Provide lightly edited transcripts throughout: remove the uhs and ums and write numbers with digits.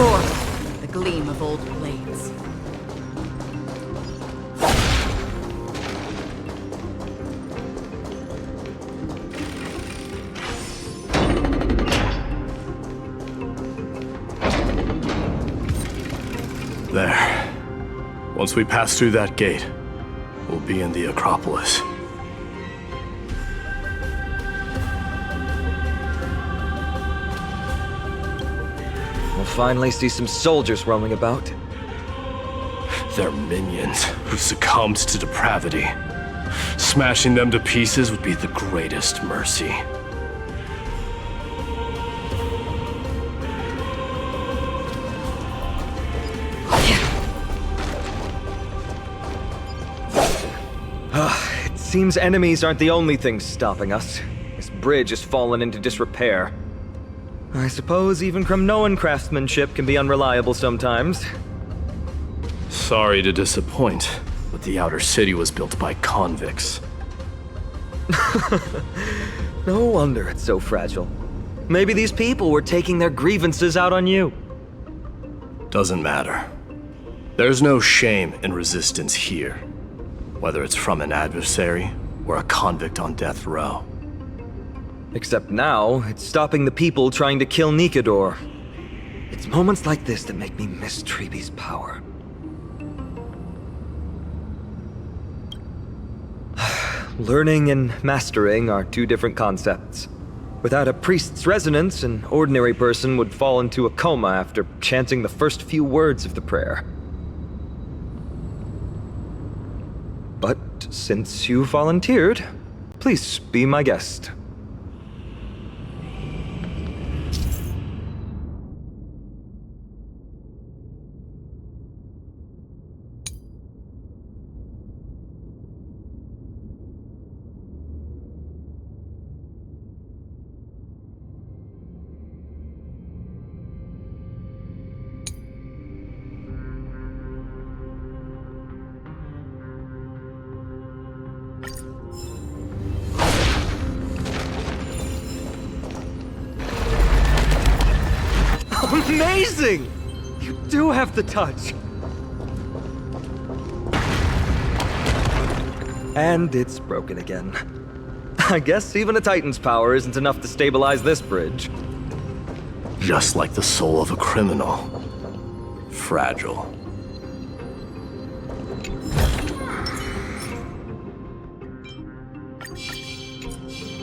forth the gleam of old blades. There. Once we pass through that gate, we'll be in the Acropolis. We'll finally see some soldiers roaming about. They're minions who succumbed to depravity. Smashing them to pieces would be the greatest mercy. It seems enemies aren't the only things stopping us. This bridge has fallen into disrepair. I suppose even Kremnoan craftsmanship can be unreliable sometimes. Sorry to disappoint, but the outer city was built by convicts. No wonder it's so fragile. Maybe these people were taking their grievances out on you. Doesn't matter. There's no shame in resistance here, whether it's from an adversary or a convict on death row. Except now, it's stopping the people trying to kill Nikador. It's moments like this that make me miss Treeby's power. Learning and mastering are two different concepts. Without a priest's resonance, an ordinary person would fall into a coma after chanting the first few words of the prayer. But since you volunteered, please be my guest. Amazing! You do have the touch! And it's broken again. I guess even a Titan's power isn't enough to stabilize this bridge. Just like the soul of a criminal. Fragile.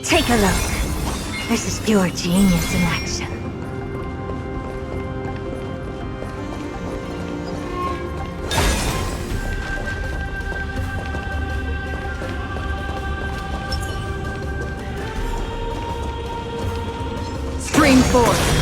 Take a look. This is pure genius in action. Stream forth.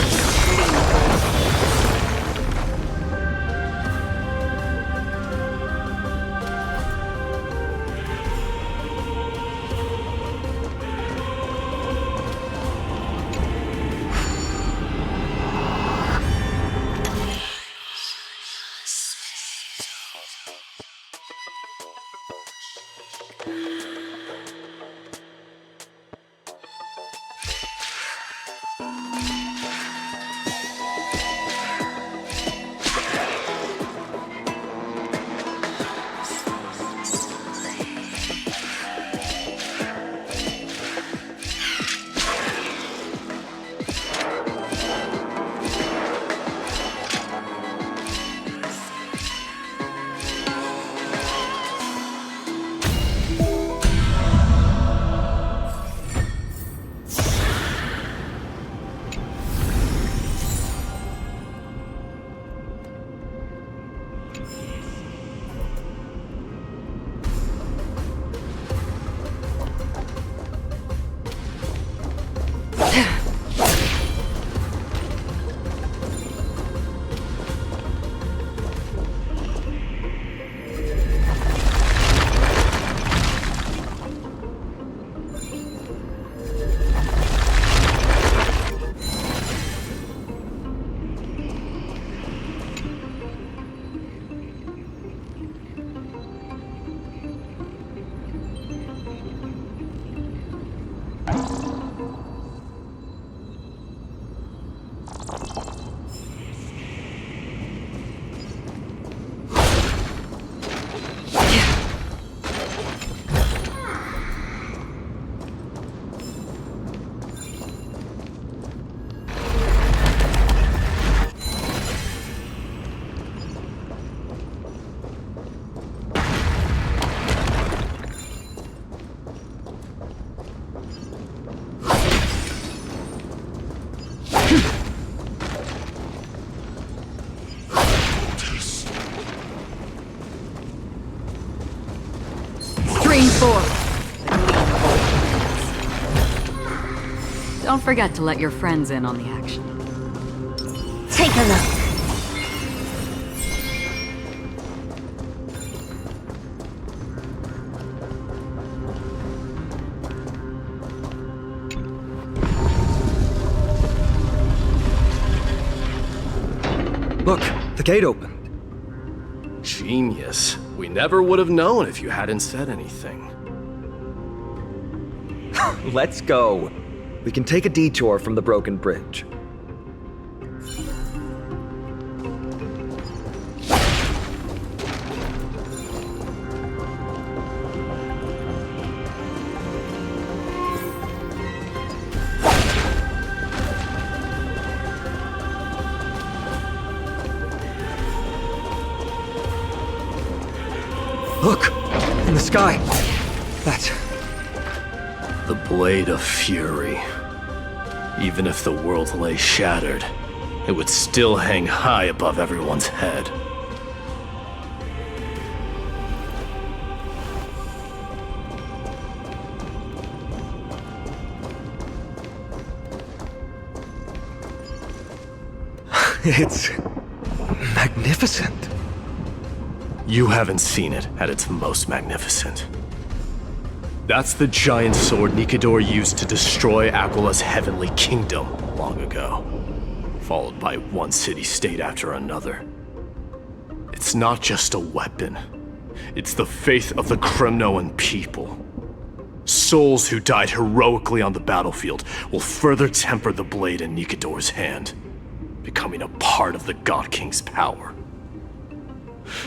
forward. The gleam of old blades. Don't forget to let your friends in on the action. Take a look. Look, the gate opened. Genius. We never would have known if you hadn't said anything. Let's go. We can take a detour from the broken bridge. Look! In the sky! That's... The Blade of Fury. Even if the world lay shattered, it would still hang high above everyone's head. It's... magnificent. You haven't seen it at its most magnificent. That's the giant sword Nikador used to destroy Aquila's heavenly kingdom long ago, followed by one city-state after another. It's not just a weapon. It's the faith of the Kremnoan people. Souls who died heroically on the battlefield will further temper the blade in Nikador's hand, becoming a part of the God King's power.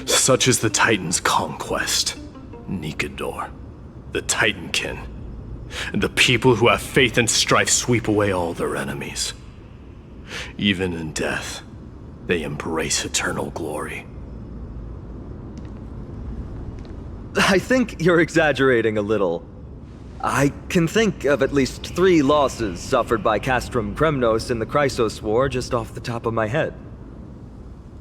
Such is the Titan's conquest. Nikador, the Titankin, and the people who have faith and strife sweep away all their enemies. Even in death, they embrace eternal glory. I think you're exaggerating a little. I can think of at least 3 losses suffered by Castrum Kremnos in the Chrysos War just off the top of my head.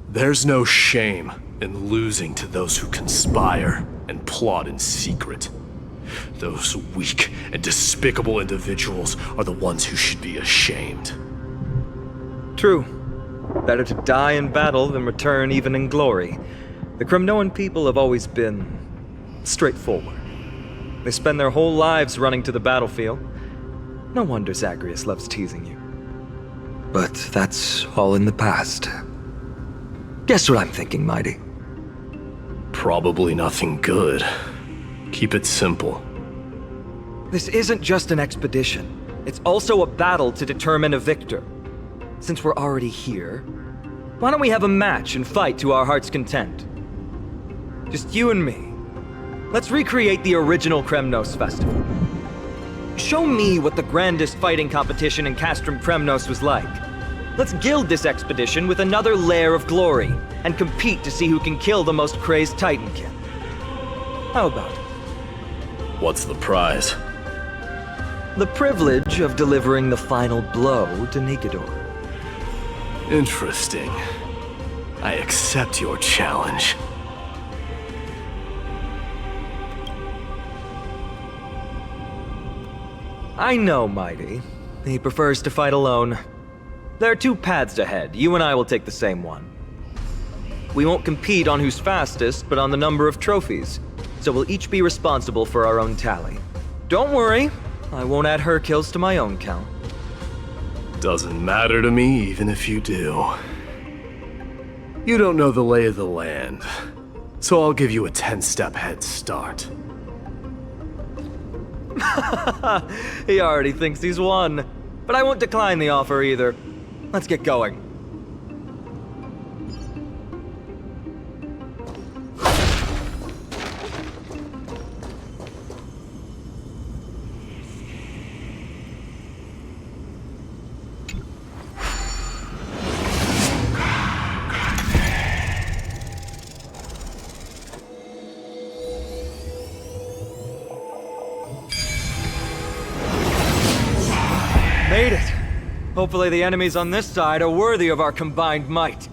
There's no shame in losing to those who conspire and plot in secret. Those weak and despicable individuals are the ones who should be ashamed. True. Better to die in battle than return even in glory. The Kremnoan people have always been straightforward. They spend their whole lives running to the battlefield. No wonder Zagreus loves teasing you. But that's all in the past. Guess what I'm thinking, Mighty? Probably nothing good. Keep it simple. This isn't just an expedition. It's also a battle to determine a victor. Since we're already here, why don't we have a match and fight to our heart's content? Just you and me. Let's recreate the original Kremnos festival. Show me what the grandest fighting competition in Castrum Kremnos was like. Let's gild this expedition with another layer of glory, and compete to see who can kill the most crazed Titankin. How about it? What's the prize? The privilege of delivering the final blow to Nikador. Interesting. I accept your challenge. I know, Mighty. He prefers to fight alone. There are 2 paths ahead. You and I will take the same one. We won't compete on who's fastest, but on the number of trophies. So we'll each be responsible for our own tally. Don't worry, I won't add her kills to my own count. Doesn't matter to me, even if you do. You don't know the lay of the land, so I'll give you a 10-step head start. He already thinks he's won. But I won't decline the offer either. Let's get going. Made it! Hopefully the enemies on this side are worthy of our combined might.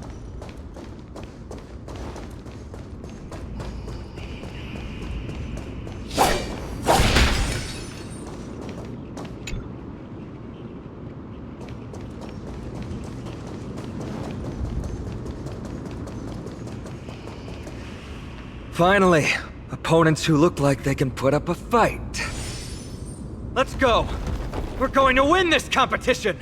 Finally, opponents who look like they can put up a fight. Let's go! We're going to win this competition!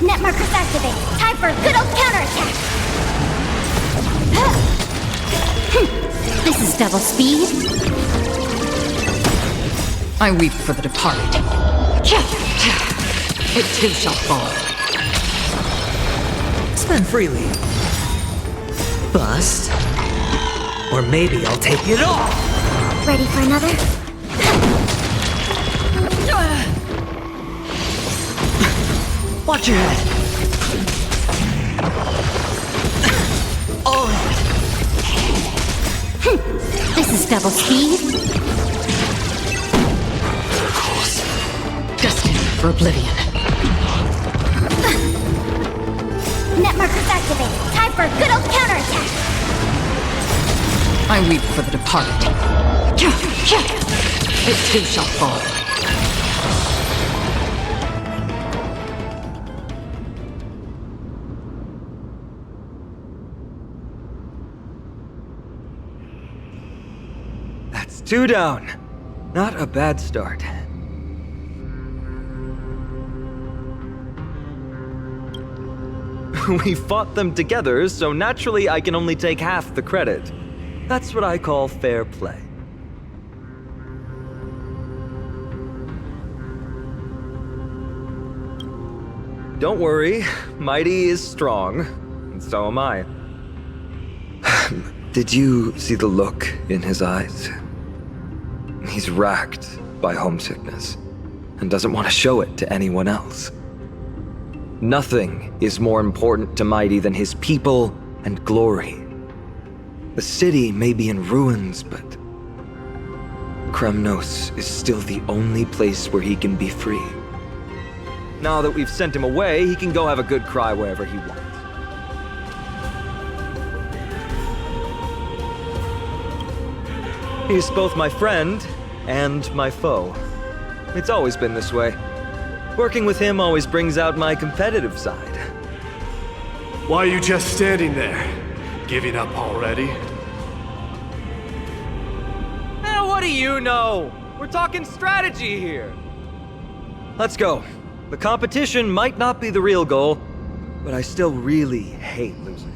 Net markers activate. Time for a good old counterattack. This is double speed. I weep for the departed. It too shall fall. Spend freely. Bust. Or maybe I'll take it all! Ready for another? Watch your head. All in. This is double speed. Destined for oblivion. Net markers activate. Time for a good old counterattack. I weep for the departed. It too shall fall. That's 2 down. Not a bad start. We fought them together, so naturally I can only take half the credit. That's what I call fair play. Don't worry, Mighty is strong, and so am I. Did you see the look in his eyes? He's racked by homesickness, and doesn't want to show it to anyone else. Nothing is more important to Mighty than his people and glory. The city may be in ruins, but Kremnos is still the only place where he can be free. Now that we've sent him away, he can go have a good cry wherever he wants. He's both my friend and my foe. It's always been this way. Working with him always brings out my competitive side. Why are you just standing there? Giving up already? What do you know? We're talking strategy here. Let's go. The competition might not be the real goal, but I still really hate losing.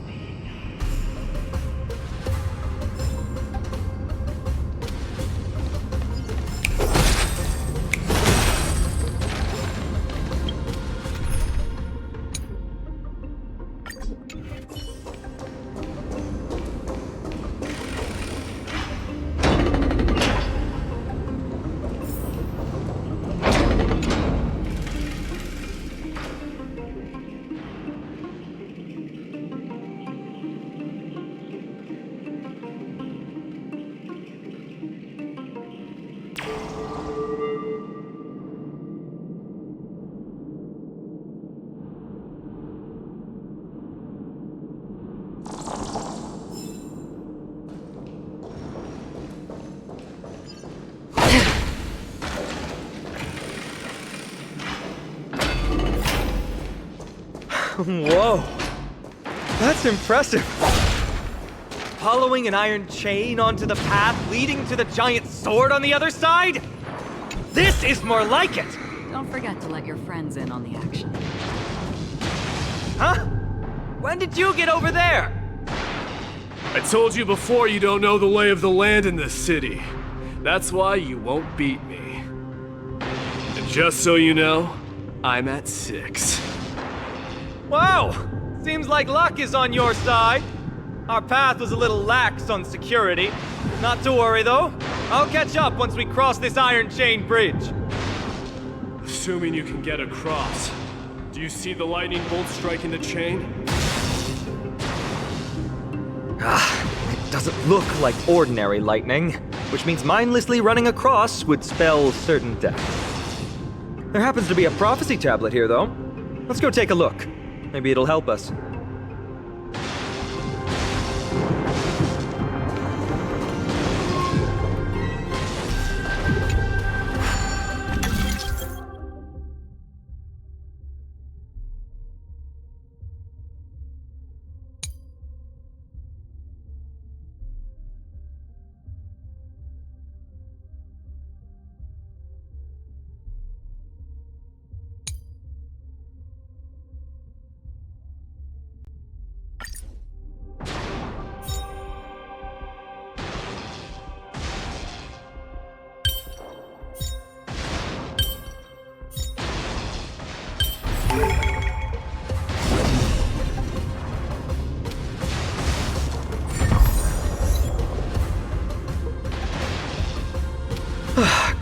Whoa, that's impressive. Following an iron chain onto the path leading to the giant sword on the other side? This is more like it! Don't forget to let your friends in on the action. Huh? When did you get over there? I told you before you don't know the lay of the land in this city. That's why you won't beat me. And just so you know, I'm at 6. Wow! Seems like luck is on your side. Our path was a little lax on security. Not to worry, though. I'll catch up once we cross this iron chain bridge. Assuming you can get across. Do you see the lightning bolt striking the chain? It doesn't look like ordinary lightning. which means mindlessly running across would spell certain death. There happens to be a prophecy tablet here, though. Let's go take a look. Maybe it'll help us.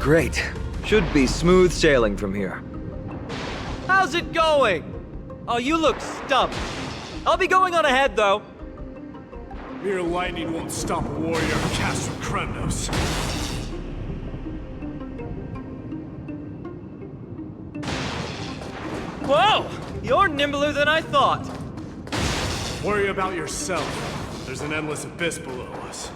Great. Should be smooth sailing from here. How's it going? Oh, you look stumped. I'll be going on ahead, though. Mere lightning won't stop a warrior cast from Kremnos. Whoa! You're nimbler than I thought. Worry about yourself. There's an endless abyss below us.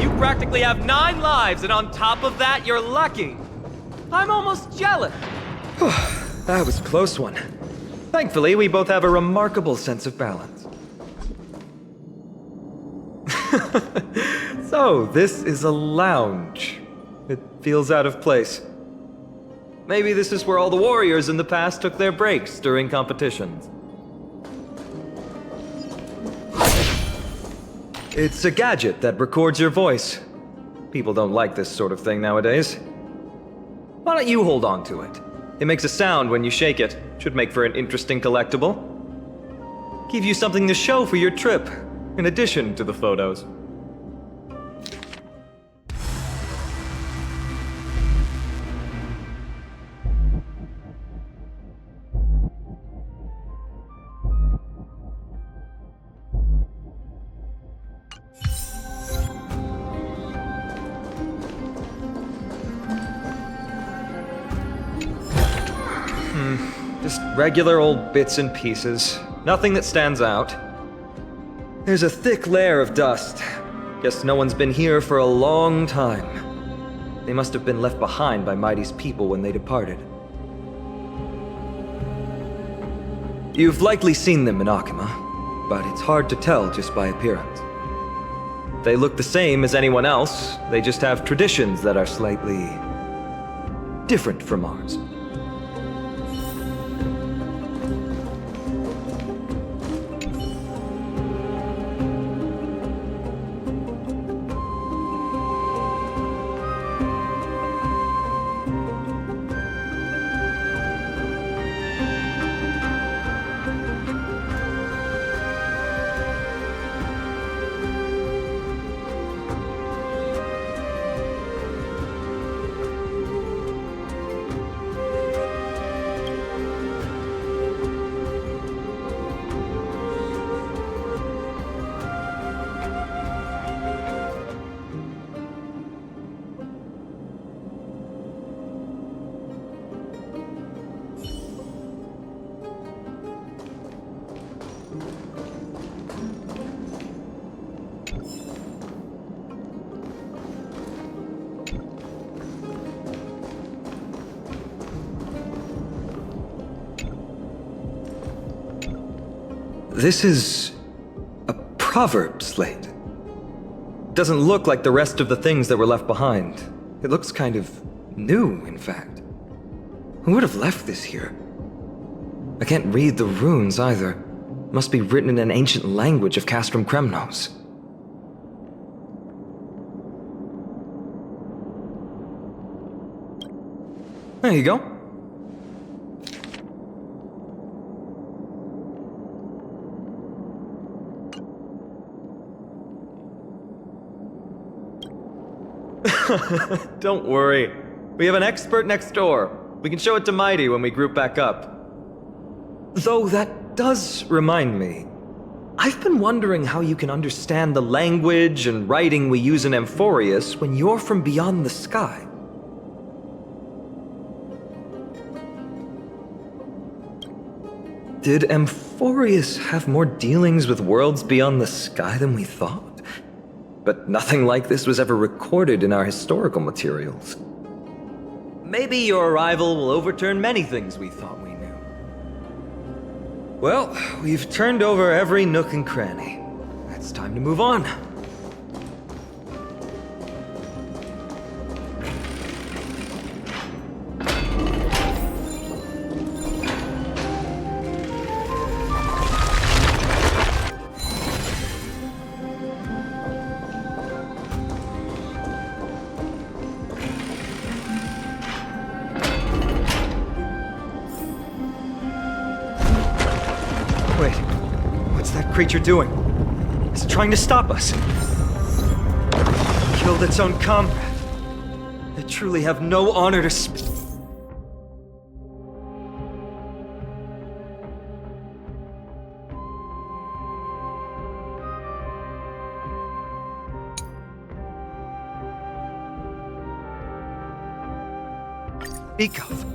You practically have 9 lives, and on top of that, you're lucky. I'm almost jealous. That was a close one. Thankfully, we both have a remarkable sense of balance. So, this is a lounge. It feels out of place. Maybe this is where all the warriors in the past took their breaks during competitions. It's a gadget that records your voice. People don't like this sort of thing nowadays. Why don't you hold on to it? It makes a sound when you shake it. Should make for an interesting collectible. Give you something to show for your trip, in addition to the photos. Just regular old bits and pieces. Nothing that stands out. There's a thick layer of dust. Guess no one's been here for a long time. They must have been left behind by Mighty's people when they departed. You've likely seen them in Akima, but it's hard to tell just by appearance. They look the same as anyone else, they just have traditions that are slightly different from ours. This is a proverb slate. Doesn't look like the rest of the things that were left behind. It looks kind of new, in fact. Who would have left this here? I can't read the runes either. Must be written in an ancient language of Castrum Kremnos. There you go. Don't worry. We have an expert next door. We can show it to Mighty when we group back up. Though that does remind me. I've been wondering how you can understand the language and writing we use in Amphorius when you're from beyond the sky. Did Amphorius have more dealings with worlds beyond the sky than we thought? But nothing like this was ever recorded in our historical materials. Maybe your arrival will overturn many things we thought we knew. Well, we've turned over every nook and cranny. It's time to move on. Wait, what's that creature doing? It's trying to stop us. Killed its own comrade. They truly have no honor to speak. Of.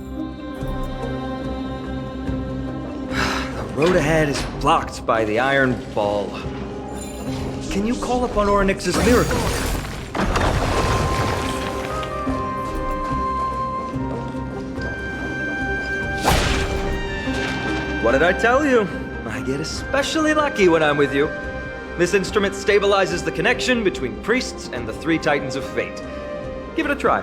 The road ahead is blocked by the iron ball. Can you call upon Orynyx's miracle? What did I tell you? I get especially lucky when I'm with you. This instrument stabilizes the connection between priests and the three titans of fate. Give it a try.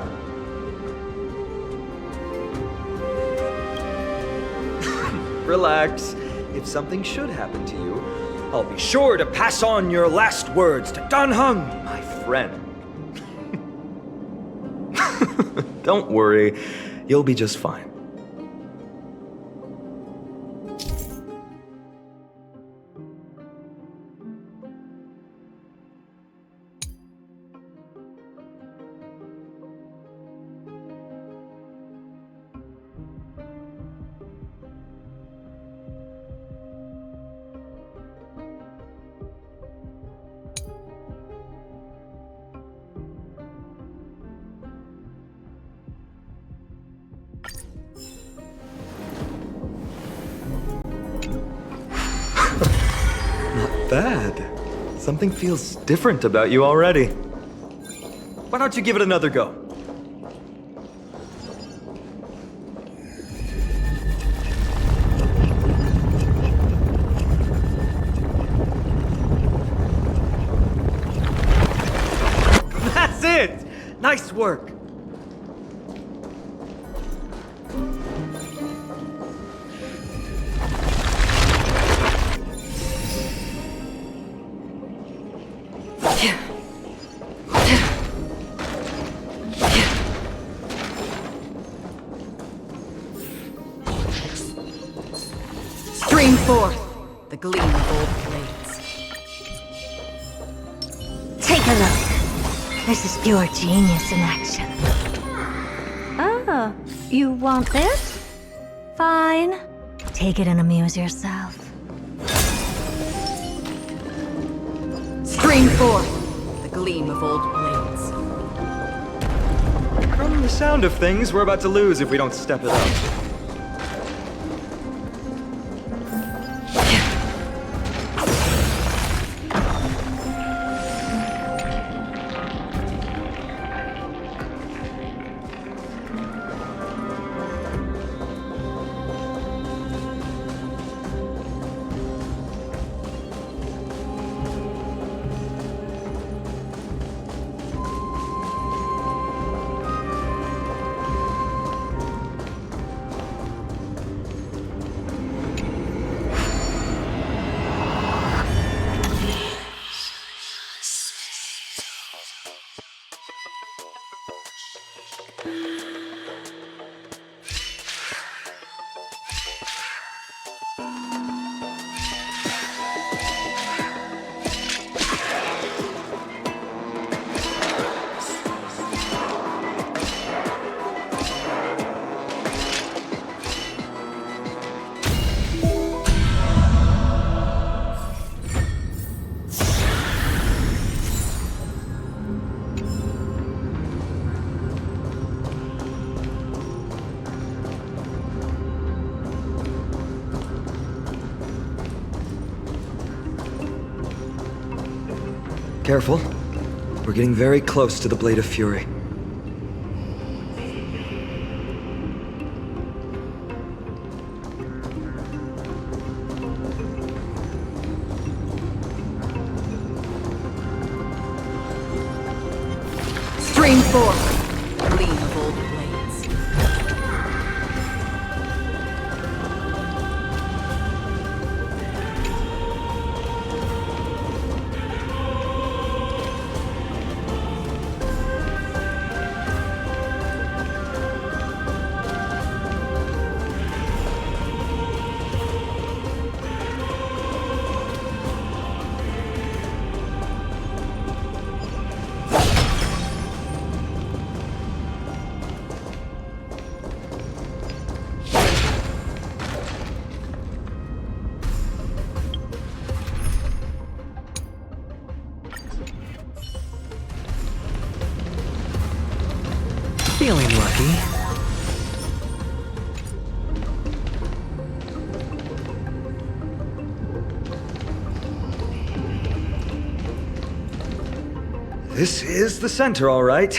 Relax. If something should happen to you, I'll be sure to pass on your last words to Dan Heng, my friend. Don't worry, you'll be just fine. Bad. Something feels different about you already. Why don't you give it another go? That's it! Nice work! Stream forth the gleam of old blades. Take a look. This is pure genius in action. Oh, you want this? Fine. Take it and amuse yourself. Stream forth the gleam of old blades. From the sound of things, we're about to lose if we don't step it up. Careful. We're getting very close to the Blade of Fury. Stream forth, gleam of old blades. Feeling lucky. This is the center, all right.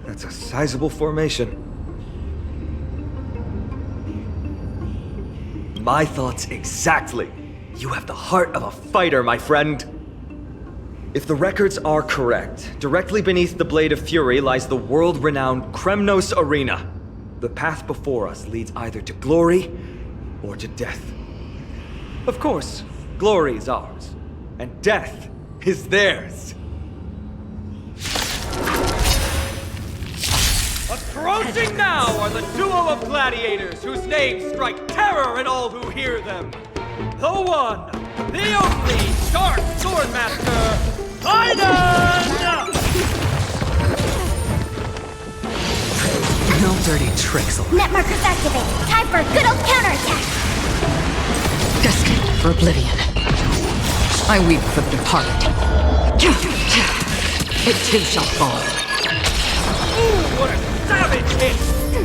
That's a sizable formation. My thoughts exactly. You have the heart of a fighter, my friend. If the records are correct, directly beneath the Blade of Fury lies the world-renowned Kremnos Arena. The path before us leads either to glory or to death. Of course, glory is ours, and death is theirs. Approaching now are the duo of gladiators whose names strike terror in all who hear them. The one, the only Dark Swordmaster, Aiden! No dirty tricks. Net markers activated. Time for a good old counterattack. Destined for oblivion. I weep for the departed. It too shall fall. Ooh, what a savage hit!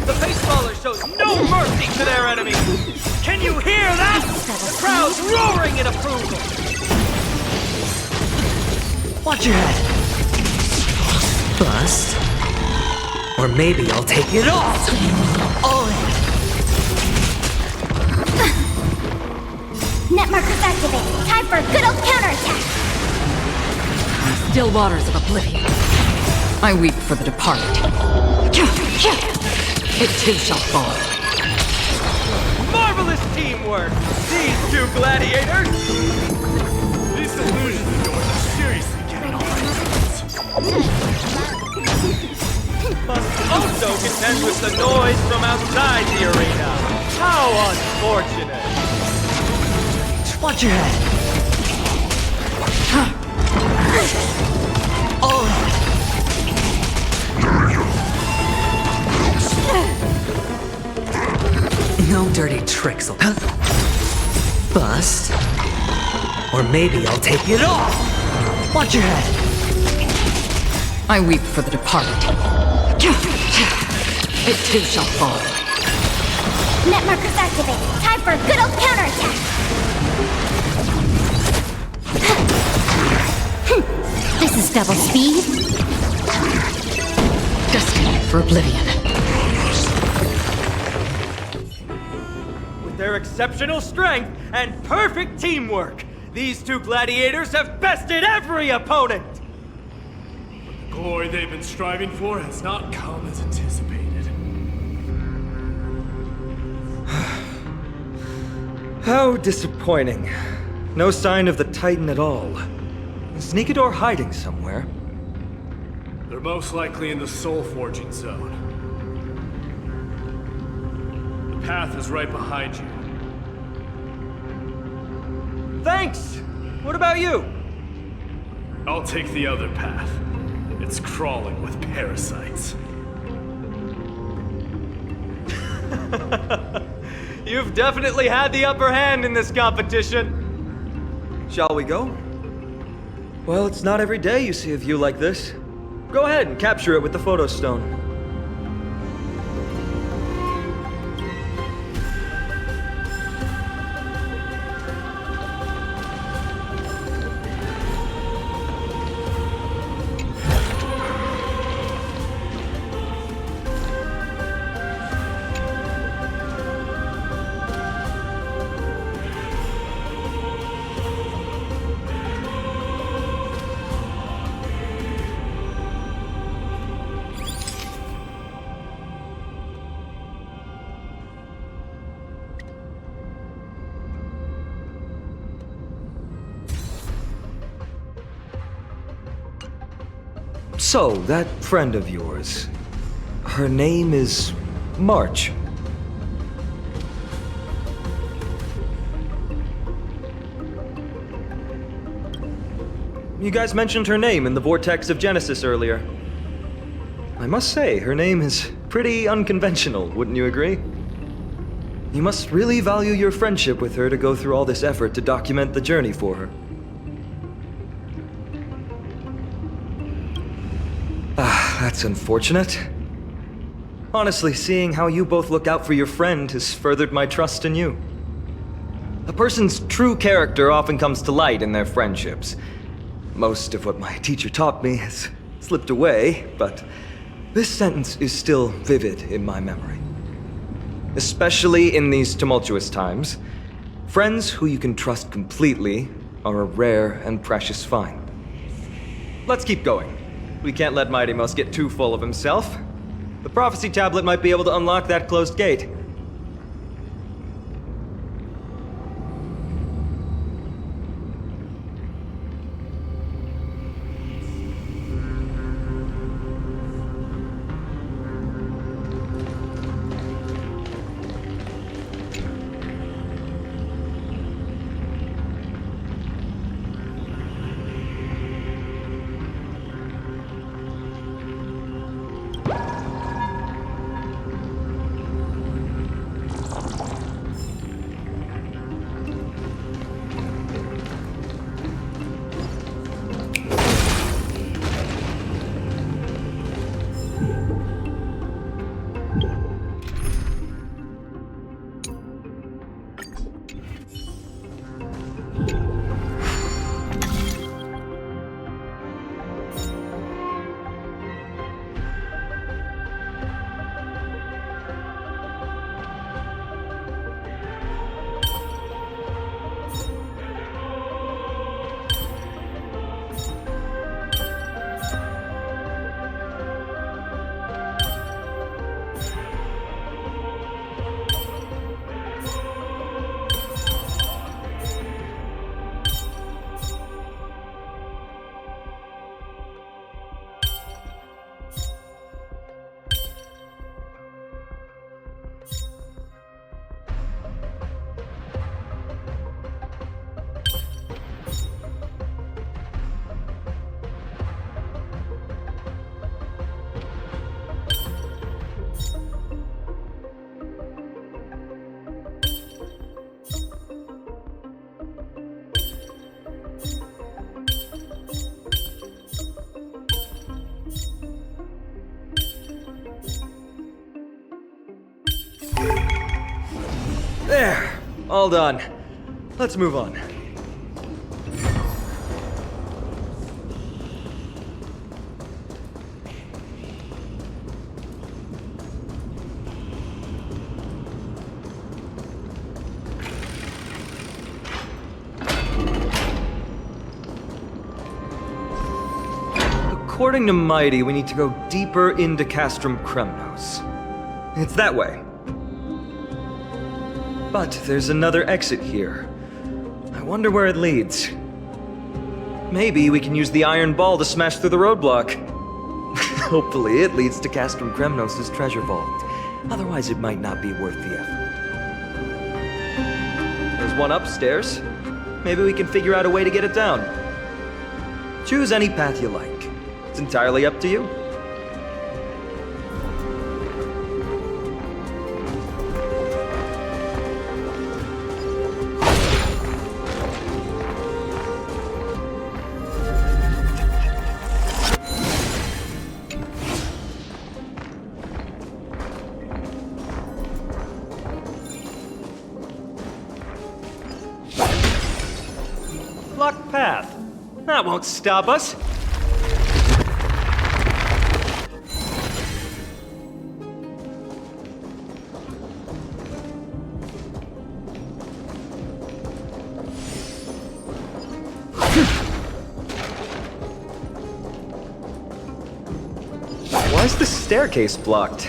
The baseballer shows no mercy to their enemies! Can you hear that? The crowd's roaring in approval! Watch your head. Bust. Or maybe I'll take it off. All in. Net markers activated. Time for a good old counterattack. Still waters of oblivion. I weep for the departed. It too shall fall. Marvelous teamwork! These two gladiators! These illusions are going to seriously get on my nerves. Must also contend with the noise from outside the arena. How unfortunate! Watch your head. All in. No dirty tricks. Bust. Or maybe I'll take it off. Watch your head. I weep for the departed. It too shall fall. Net markers activated. Time for a good old counterattack. This is double speed. Destined for oblivion. With their exceptional strength and perfect teamwork, these two gladiators have bested every opponent! The glory they've been striving for has not come as anticipated. How disappointing. No sign of the Titan at all. Is Nikador hiding somewhere? They're most likely in the soul forging zone. The path is right behind you. Thanks! What about you? I'll take the other path. It's crawling with parasites. You've definitely had the upper hand in this competition. Shall we go? Well, it's not every day you see a view like this. Go ahead and capture it with the photo stone. So, that friend of yours, her name is March. You guys mentioned her name in the Vortex of Genesis earlier. I must say, her name is pretty unconventional, wouldn't you agree? You must really value your friendship with her to go through all this effort to document the journey for her. Ah, that's unfortunate. Honestly, seeing how you both look out for your friend has furthered my trust in you. A person's true character often comes to light in their friendships. Most of what my teacher taught me has slipped away, but this sentence is still vivid in my memory. Especially in these tumultuous times, friends who you can trust completely are a rare and precious find. Let's keep going. We can't let Mighty Mouse get too full of himself. The prophecy tablet might be able to unlock that closed gate. There! All done. Let's move on. According to Mighty, we need to go deeper into Castrum Kremnos. It's that way. But there's another exit here. I wonder where it leads. Maybe we can use the iron ball to smash through the roadblock. Hopefully it leads to Castrum Kremnos' treasure vault. Otherwise it might not be worth the effort. There's one upstairs. Maybe we can figure out a way to get it down. Choose any path you like. It's entirely up to you. Blocked path. That won't stop us. Why is the staircase blocked?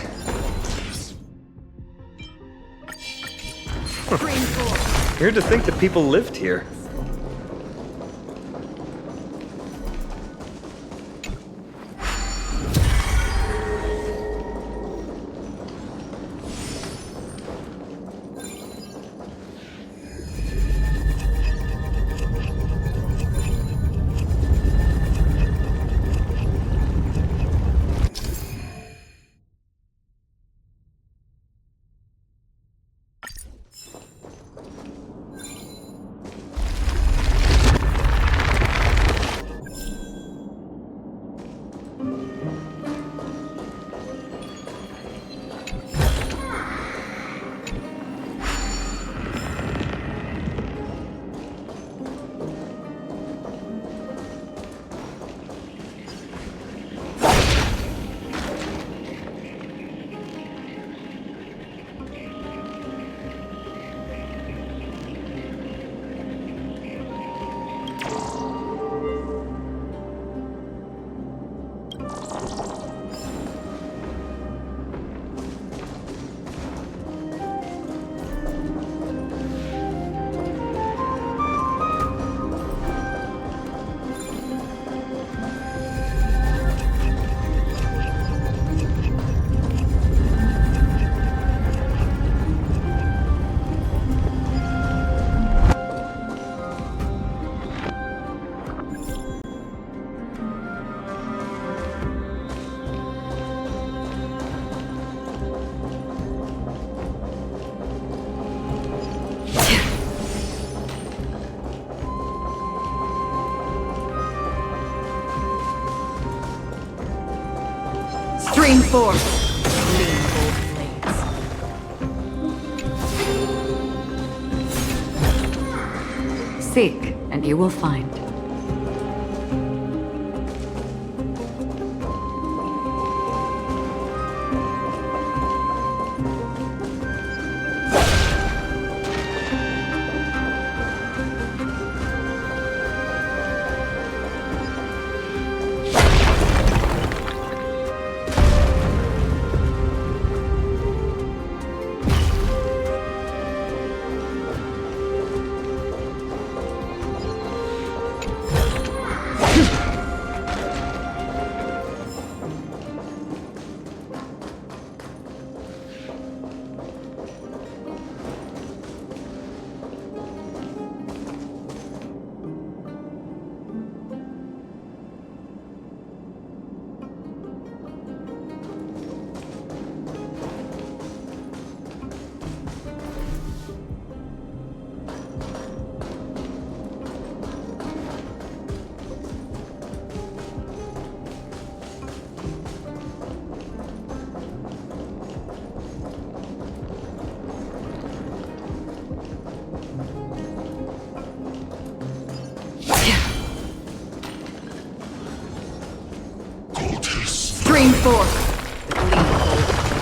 Weird to think that people lived here. Stream forth. Gleam of old blades. Seek, and you will find. Stream forth. The gleam of old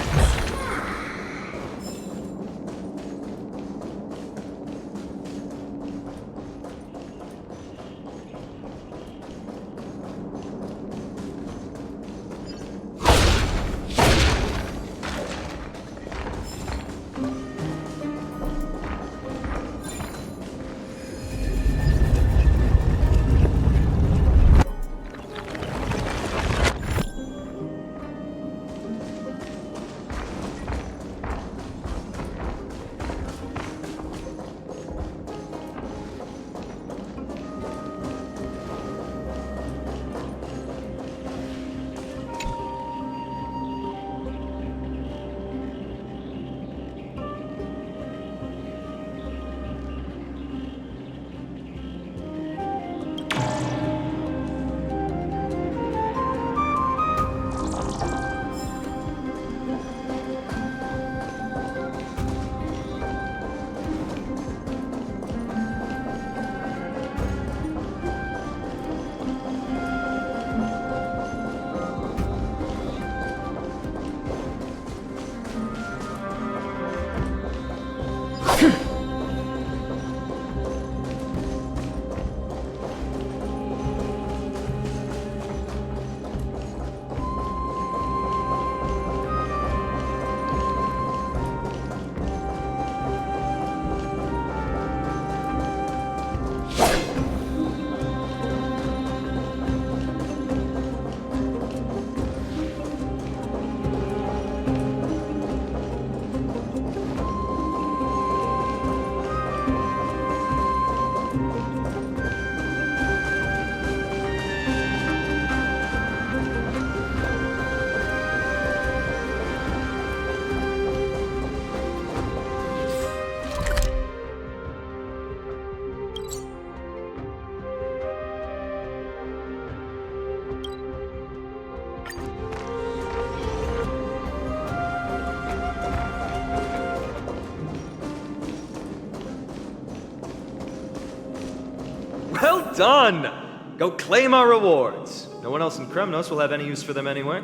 Well done! Go claim our rewards. No one else in Kremnos will have any use for them anyway.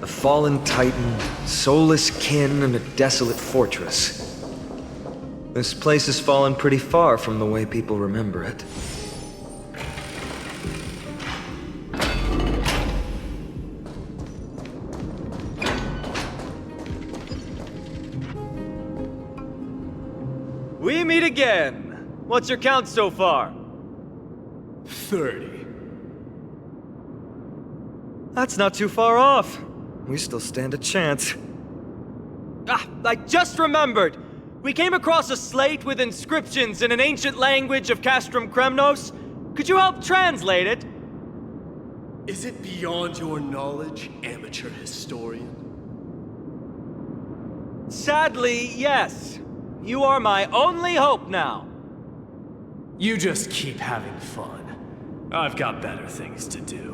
A fallen titan, soulless kin, and a desolate fortress. This place has fallen pretty far from the way people remember it. We meet again. What's your count so far? 30. That's not too far off. We still stand a chance. Ah, I just remembered! We came across a slate with inscriptions in an ancient language of Castrum Kremnos. Could you help translate it? Is it beyond your knowledge, amateur historian? Sadly, yes. You are my only hope now. You just keep having fun. I've got better things to do.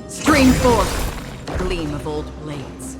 Stream forth, gleam of old blades.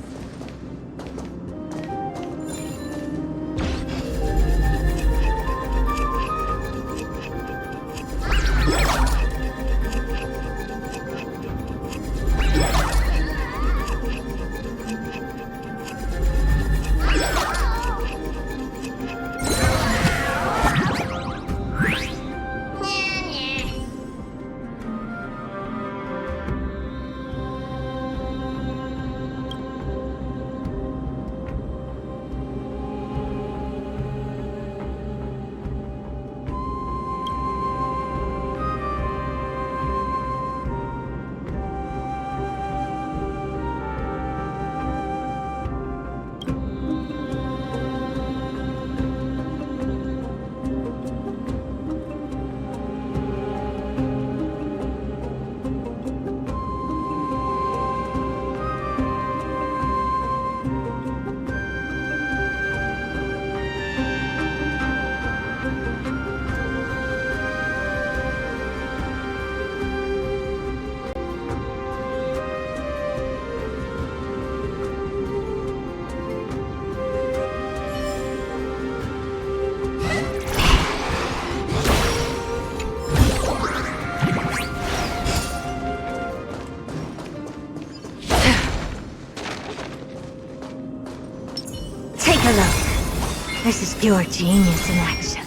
Take a look. This is pure genius in action.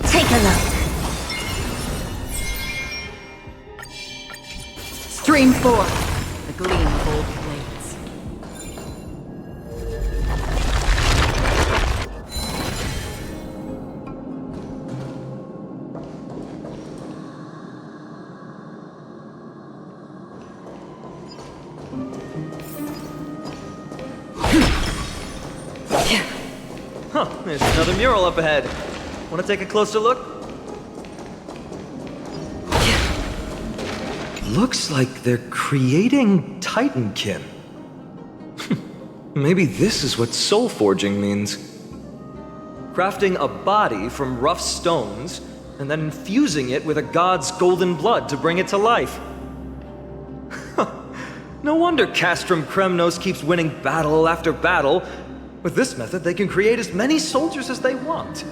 Take a look. Stream forth, the gleam of old blades. Huh, there's another mural up ahead. Want to take a closer look? Looks like they're creating Titankin. Maybe this is what soul forging means. Crafting a body from rough stones, and then infusing it with a god's golden blood to bring it to life. No wonder Castrum Kremnos keeps winning battle after battle. With this method, they can create as many soldiers as they want.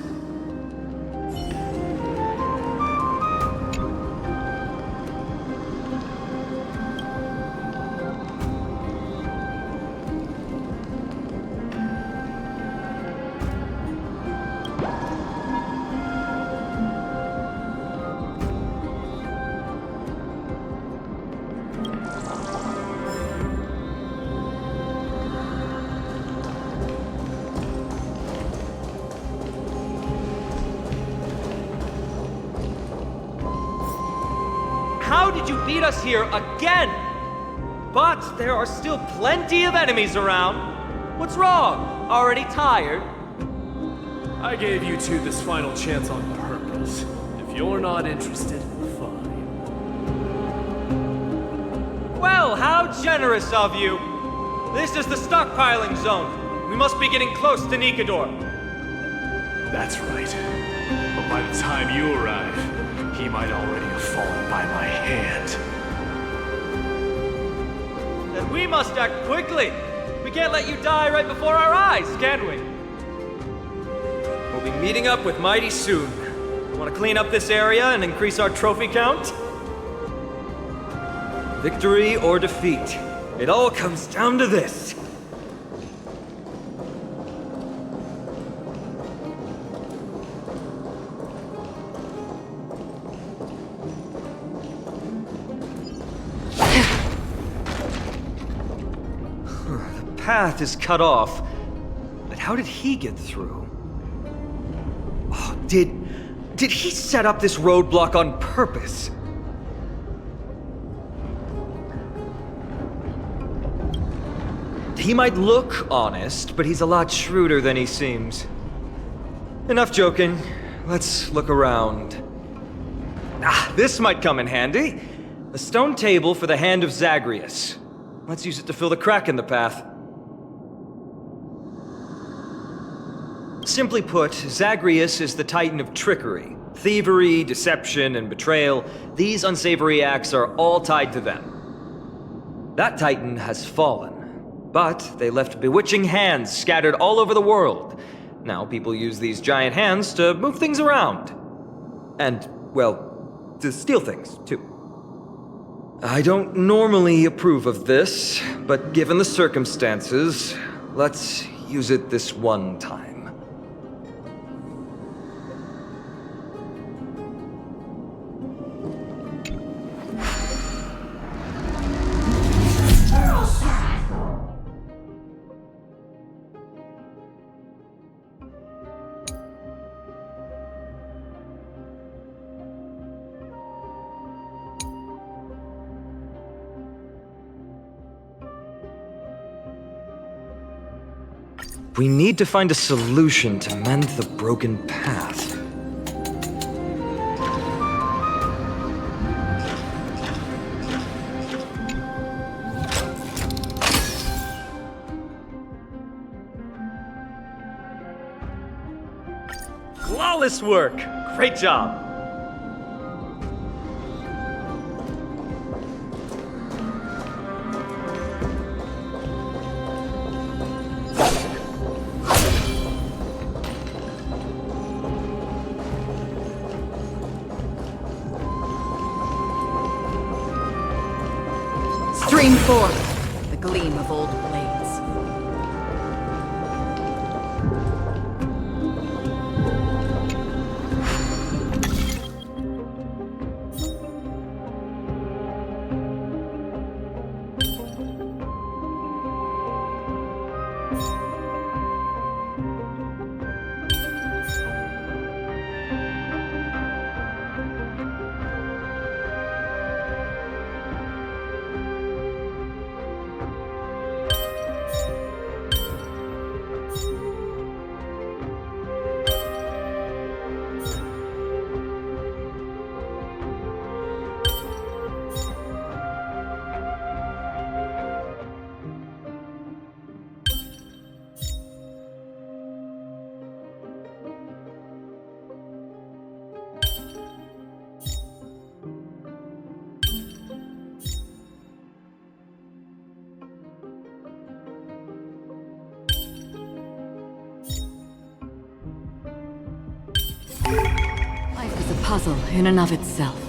How did you beat us here again? But there are still plenty of enemies around. What's wrong? Already tired? I gave you two this final chance on purpose. If you're not interested, fine. Well, how generous of you. This is the stockpiling zone. We must be getting close to Nikador. That's right. But by the time you arrive, he might already have fallen by my hand. Then we must act quickly. We can't let you die right before our eyes, can we? We'll be meeting up with Mighty soon. Want to clean up this area and increase our trophy count? Victory or defeat. It all comes down to this. The path is cut off, but how did he get through? Oh, did he set up this roadblock on purpose? He might look honest, but he's a lot shrewder than he seems. Enough joking. Let's look around. Ah, this might come in handy. A stone table for the Hand of Zagreus. Let's use it to fill the crack in the path. Simply put, Zagreus is the titan of trickery. Thievery, deception, and betrayal. These unsavory acts are all tied to them. That titan has fallen. But they left bewitching hands scattered all over the world. Now people use these giant hands to move things around. And, well, to steal things, too. I don't normally approve of this, but given the circumstances, let's use it this one time. We need to find a solution to mend the broken path. Flawless work! Great job! Stream forth the gleam of old blades. Life is a puzzle in and of itself.